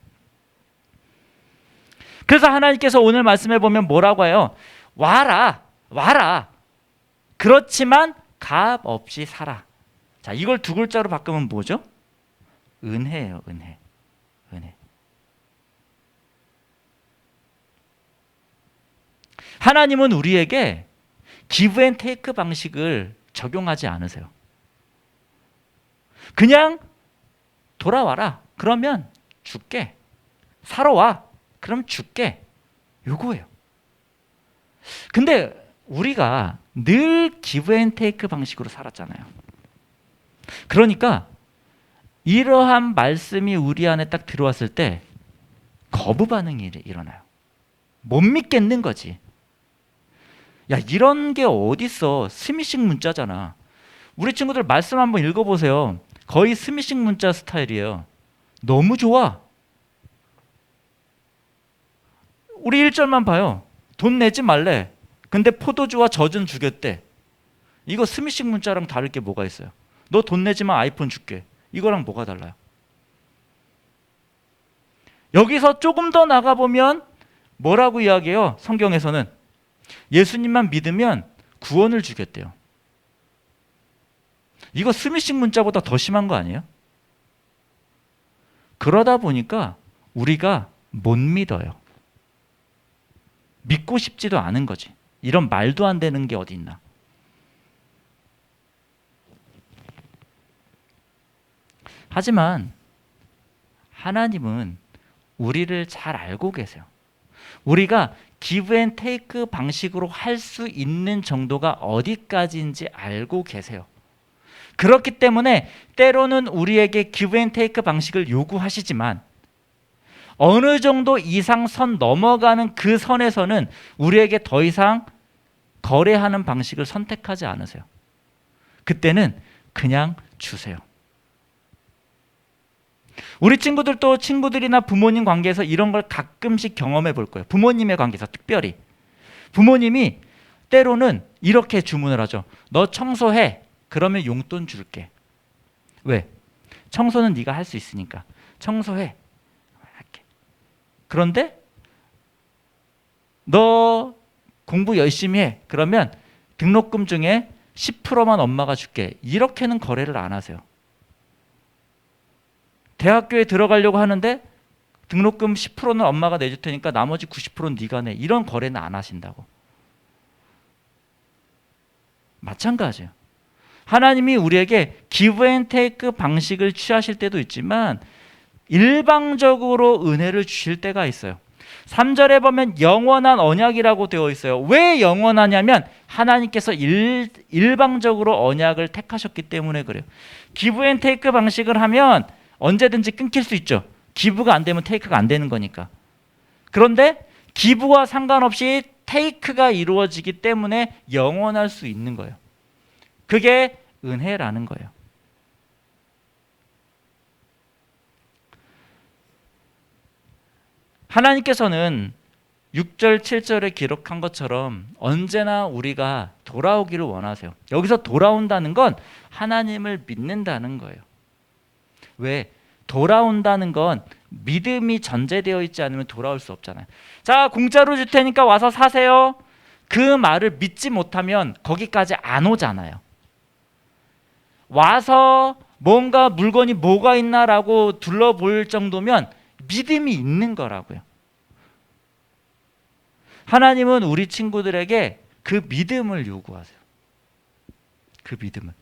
그래서 하나님께서 오늘 말씀해 보면 뭐라고 해요? 와라. 그렇지만 값 없이 살아. 자, 이걸 두 글자로 바꾸면 뭐죠? 은혜예요, 은혜. 하나님은 우리에게 기브 앤 테이크 방식을 적용하지 않으세요. 그냥 돌아와라. 그러면 줄게. 사러 와. 그럼 줄게. 요거예요. 근데 우리가 늘 기브 앤 테이크 방식으로 살았잖아요. 그러니까 이러한 말씀이 우리 안에 딱 들어왔을 때 거부 반응이 일어나요. 못 믿겠는 거지. 야, 이런 게 어딨어. 스미싱 문자잖아. 우리 친구들 말씀 한번 읽어보세요. 거의 스미싱 문자 스타일이에요. 너무 좋아. 우리 1절만 봐요. 돈 내지 말래. 근데 포도주와 젖은 주겠대. 이거 스미싱 문자랑 다를 게 뭐가 있어요? 너 돈 내지만 아이폰 줄게. 이거랑 뭐가 달라요? 여기서 조금 더 나가보면 뭐라고 이야기해요? 성경에서는 예수님만 믿으면 구원을 주겠대요. 이거 스미싱 문자보다 더 심한 거 아니에요? 그러다 보니까 우리가 못 믿어요. 믿고 싶지도 않은 거지. 이런 말도 안 되는 게 어디 있나. 하지만 하나님은 우리를 잘 알고 계세요. 우리가 기브 앤 테이크 방식으로 할 수 있는 정도가 어디까지인지 알고 계세요. 그렇기 때문에 때로는 우리에게 기브 앤 테이크 방식을 요구하시지만 어느 정도 이상 선 넘어가는 그 선에서는 우리에게 더 이상 거래하는 방식을 선택하지 않으세요. 그때는 그냥 주세요. 우리 친구들도 친구들이나 부모님 관계에서 이런 걸 가끔씩 경험해 볼 거예요. 부모님의 관계에서 특별히. 부모님이 때로는 이렇게 주문을 하죠. 너 청소해. 그러면 용돈 줄게. 왜? 청소는 네가 할 수 있으니까. 청소해. 할게. 그런데 너 공부 열심히 해. 그러면 등록금 중에 10%만 엄마가 줄게. 이렇게는 거래를 안 하세요. 대학교에 들어가려고 하는데 등록금 10%는 엄마가 내줄 테니까 나머지 90%는 네가 내. 이런 거래는 안 하신다고. 마찬가지예요. 하나님이 우리에게 기브 앤 테이크 방식을 취하실 때도 있지만 일방적으로 은혜를 주실 때가 있어요. 3절에 보면 영원한 언약이라고 되어 있어요. 왜 영원하냐면 하나님께서 일방적으로 언약을 택하셨기 때문에 그래요. 기브 앤 테이크 방식을 하면 언제든지 끊길 수 있죠. 기브가 안 되면 테이크가 안 되는 거니까. 그런데 기브와 상관없이 테이크가 이루어지기 때문에 영원할 수 있는 거예요. 그게 은혜라는 거예요. 하나님께서는 6절, 7절에 기록한 것처럼 언제나 우리가 돌아오기를 원하세요. 여기서 돌아온다는 건 하나님을 믿는다는 거예요. 왜? 돌아온다는 건 믿음이 전제되어 있지 않으면 돌아올 수 없잖아요. 자, 공짜로 줄 테니까 와서 사세요. 그 말을 믿지 못하면 거기까지 안 오잖아요. 와서 뭔가 물건이 뭐가 있나라고 둘러볼 정도면 믿음이 있는 거라고요. 하나님은 우리 친구들에게 그 믿음을 요구하세요. 그 믿음을.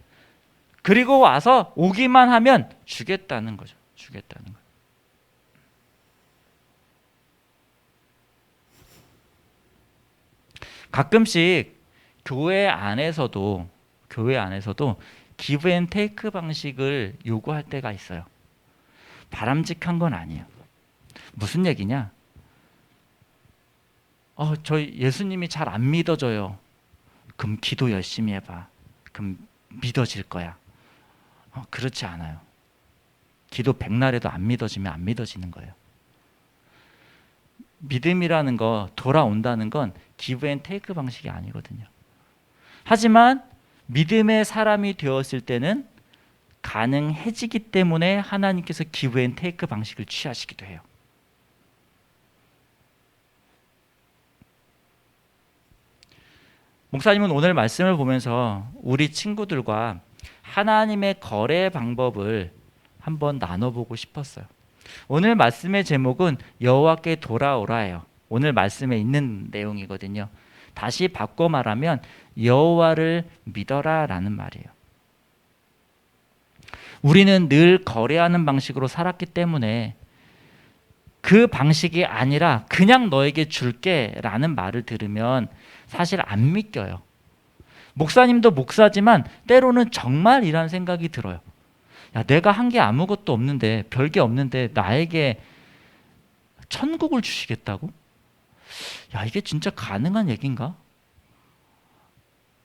그리고 와서 오기만 하면 주겠다는 거죠. 주겠다는 거예요. 가끔씩 교회 안에서도 기브 앤 테이크 방식을 요구할 때가 있어요. 바람직한 건 아니에요. 무슨 얘기냐? 저희 예수님이 잘 안 믿어져요. 그럼 기도 열심히 해봐. 그럼 믿어질 거야. 그렇지 않아요. 기도 백날에도 안 믿어지면 안 믿어지는 거예요. 믿음이라는 거, 돌아온다는 건 기브 앤 테이크 방식이 아니거든요. 하지만 믿음의 사람이 되었을 때는 가능해지기 때문에 하나님께서 기브 앤 테이크 방식을 취하시기도 해요. 목사님은 오늘 말씀을 보면서 우리 친구들과 하나님의 거래 방법을 한번 나눠보고 싶었어요. 오늘 말씀의 제목은 여호와께 돌아오라예요. 오늘 말씀에 있는 내용이거든요. 다시 바꿔 말하면 여호와를 믿어라라는 말이에요. 우리는 늘 거래하는 방식으로 살았기 때문에 그 방식이 아니라 그냥 너에게 줄게라는 말을 들으면 사실 안 믿겨요. 목사님도 목사지만 때로는 정말이라는 생각이 들어요. 야, 내가 한 게 아무것도 없는데, 별게 없는데 나에게 천국을 주시겠다고? 야, 이게 진짜 가능한 얘기인가?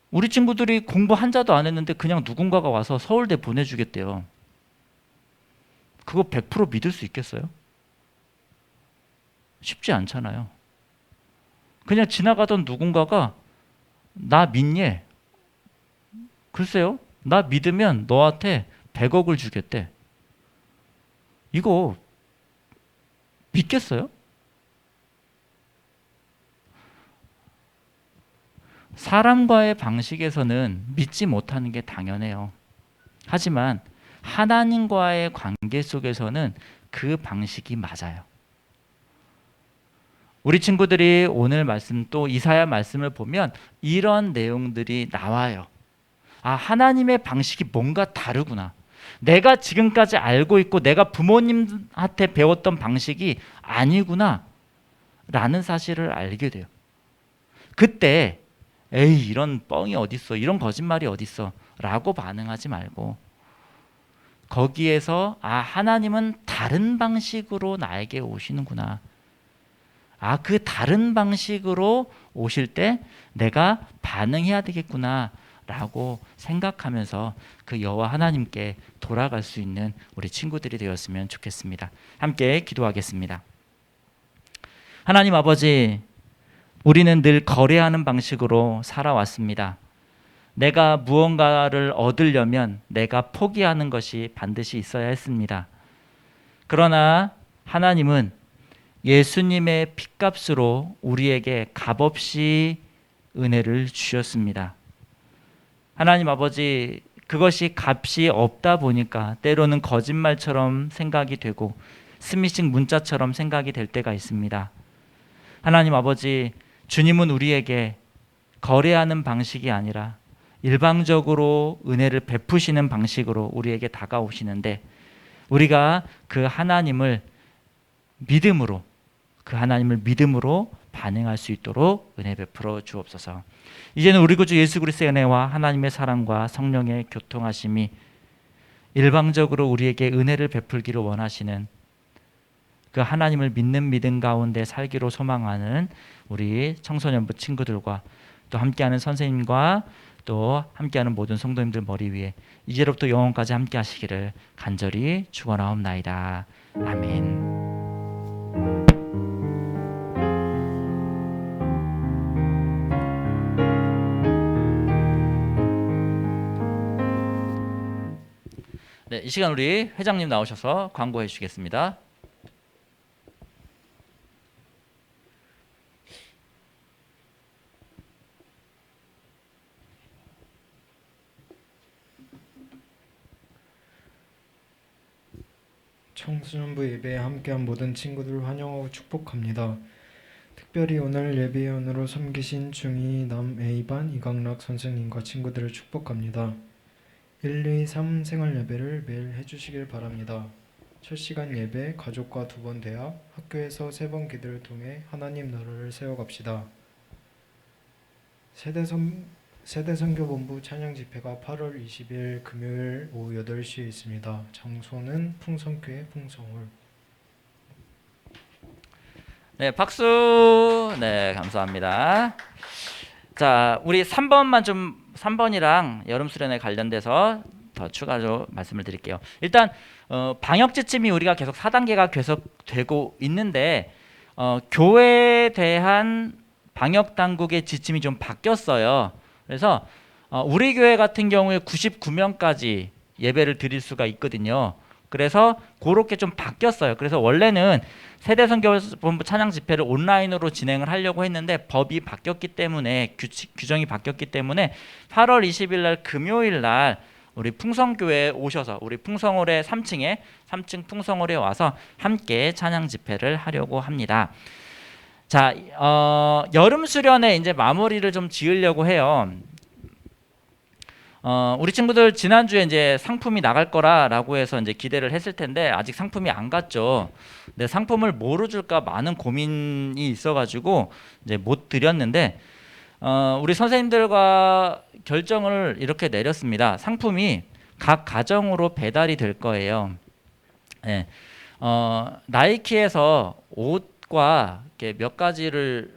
우리 친구들이 공부 한자도 안 했는데 그냥 누군가가 와서 서울대 보내주겠대요. 그거 100% 믿을 수 있겠어요? 쉽지 않잖아요. 그냥 지나가던 누군가가 나 믿니? 글쎄요. 나 믿으면 너한테 100억을 주겠대. 이거 믿겠어요? 사람과의 방식에서는 믿지 못하는 게 당연해요. 하지만 하나님과의 관계 속에서는 그 방식이 맞아요. 우리 친구들이 오늘 말씀 또 이사야 말씀을 보면 이런 내용들이 나와요. 아, 하나님의 방식이 뭔가 다르구나. 내가 지금까지 알고 있고 내가 부모님한테 배웠던 방식이 아니구나 라는 사실을 알게 돼요. 그때 에이, 이런 뻥이 어딨어, 이런 거짓말이 어딨어 라고 반응하지 말고 거기에서 아, 하나님은 다른 방식으로 나에게 오시는구나. 아, 그 다른 방식으로 오실 때 내가 반응해야 되겠구나 라고 생각하면서 그 여호와 하나님께 돌아갈 수 있는 우리 친구들이 되었으면 좋겠습니다. 함께 기도하겠습니다. 하나님 아버지, 우리는 늘 거래하는 방식으로 살아왔습니다. 내가 무언가를 얻으려면 내가 포기하는 것이 반드시 있어야 했습니다. 그러나 하나님은 예수님의 핏값으로 우리에게 값없이 은혜를 주셨습니다. 하나님 아버지, 그것이 값이 없다 보니까 때로는 거짓말처럼 생각이 되고 스미싱 문자처럼 생각이 될 때가 있습니다. 하나님 아버지, 주님은 우리에게 거래하는 방식이 아니라 일방적으로 은혜를 베푸시는 방식으로 우리에게 다가오시는데 우리가 그 하나님을 믿음으로 반응할 수 있도록 은혜 베풀어 주옵소서. 이제는 우리 구주 예수 그리스도의 은혜와 하나님의 사랑과 성령의 교통하심이 일방적으로 우리에게 은혜를 베풀기를 원하시는 그 하나님을 믿는 믿음 가운데 살기로 소망하는 우리 청소년부 친구들과 또 함께하는 선생님과 또 함께하는 모든 성도님들 머리 위에 이제로부터 영원까지 함께 하시기를 간절히 축원하옵나이다. 아멘. 네, 이 시간 우리 회장님 나오셔서 광고해 주시겠습니다. 청소년부 예배에 함께한 모든 친구들을 환영하고 축복합니다. 특별히 오늘 예배위원으로 섬기신 중2 남 A반 이강락 선생님과 친구들을 축복합니다. 1, 2, 3 생활 예배를 매일 해주시길 바랍니다. 첫 시간 예배, 가족과 2번 대화, 학교에서 3번 기도를 통해 하나님 나라를 세워갑시다. 세대선교본부 찬양 집회가 8월 20일 금요일 오후 8시에 있습니다. 장소는 풍성교회 풍성홀. 네, 박수. 네, 감사합니다. 자, 우리 3번이랑 여름 수련회 관련돼서 더 추가로 말씀을 드릴게요. 일단 방역 지침이 우리가 계속 4단계가 계속 되고 있는데 교회에 대한 방역 당국의 지침이 좀 바뀌었어요. 그래서 우리 교회 같은 경우에 99명까지 예배를 드릴 수가 있거든요. 그래서 그렇게 좀 바뀌었어요. 그래서 원래는 세대선교본부 찬양 집회를 온라인으로 진행을 하려고 했는데 법이 바뀌었기 때문에 규정이 바뀌었기 때문에 8월 20일 날 금요일 날 우리 풍성교회에 오셔서 우리 풍성홀의 3층 풍성홀에 와서 함께 찬양 집회를 하려고 합니다. 자, 여름 수련회 이제 마무리를 좀 지으려고 해요. 우리 친구들 지난주에 이제 상품이 나갈 거라고 해서 이제 기대를 했을 텐데 아직 상품이 안 갔죠. 근데 상품을 뭐로 줄까 많은 고민이 있어가지고 이제 못 드렸는데 우리 선생님들과 결정을 이렇게 내렸습니다. 상품이 각 가정으로 배달이 될 거예요. 네. 나이키에서 옷과 이렇게 몇 가지를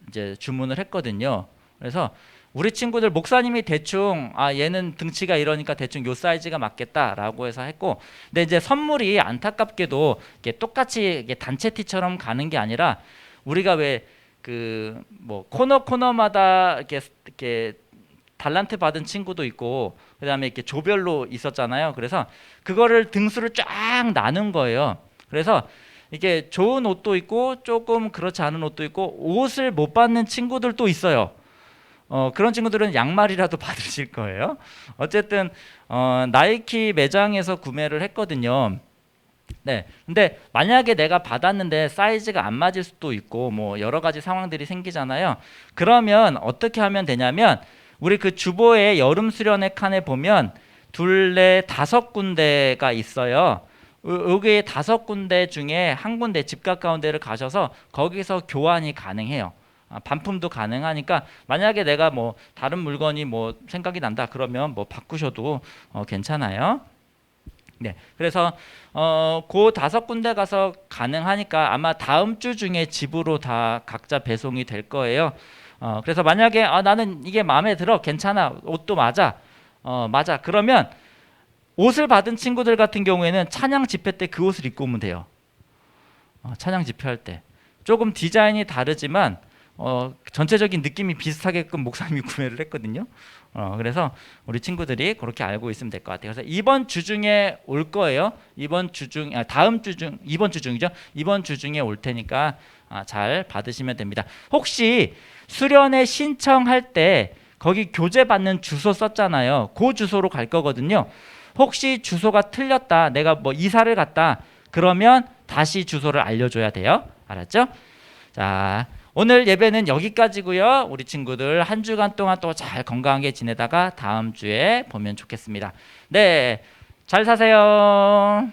이제 주문을 했거든요. 그래서 우리 친구들 목사님이 대충 얘는 등치가 이러니까 대충 요 사이즈가 맞겠다라고 해서 했고, 근데 이제 선물이 안타깝게도 이렇게 똑같이 이게 단체 티처럼 가는 게 아니라 우리가 왜 그 뭐 코너마다 이렇게 달란트 받은 친구도 있고 그다음에 이렇게 조별로 있었잖아요. 그래서 그거를 등수를 쫙 나눈 거예요. 그래서 이게 좋은 옷도 있고 조금 그렇지 않은 옷도 있고 옷을 못 받는 친구들도 있어요. 그런 친구들은 양말이라도 받으실 거예요. 어쨌든 나이키 매장에서 구매를 했거든요. 네, 근데 만약에 내가 받았는데 사이즈가 안 맞을 수도 있고 뭐 여러 가지 상황들이 생기잖아요. 그러면 어떻게 하면 되냐면 우리 그 주보의 여름 수련회 칸에 보면 둘레 5군데가 있어요. 여기 5군데 중에 한 군데 집 가까운 데를 가셔서 거기서 교환이 가능해요. 반품도 가능하니까 만약에 내가 뭐 다른 물건이 뭐 생각이 난다 그러면 뭐 바꾸셔도 괜찮아요. 네, 그래서 그 5군데 가서 가능하니까 아마 다음 주 중에 집으로 다 각자 배송이 될 거예요. 그래서 만약에 나는 이게 마음에 들어, 괜찮아, 옷도 맞아, 맞아. 그러면 옷을 받은 친구들 같은 경우에는 찬양 집회 때 그 옷을 입고 오면 돼요. 찬양 집회할 때 조금 디자인이 다르지만 전체적인 느낌이 비슷하게끔 목사님이 구매를 했거든요. 그래서 우리 친구들이 그렇게 알고 있으면 될 것 같아요. 그래서 이번 주 중에 올 거예요. 이번 주 중이죠. 이번 주 중에 올 테니까 잘 받으시면 됩니다. 혹시 수련회 신청할 때 거기 교재 받는 주소 썼잖아요. 그 주소로 갈 거거든요. 혹시 주소가 틀렸다, 내가 뭐 이사를 갔다 그러면 다시 주소를 알려줘야 돼요. 알았죠? 자, 오늘 예배는 여기까지고요. 우리 친구들 한 주간 동안 또 잘 건강하게 지내다가 다음 주에 보면 좋겠습니다. 네, 잘 사세요.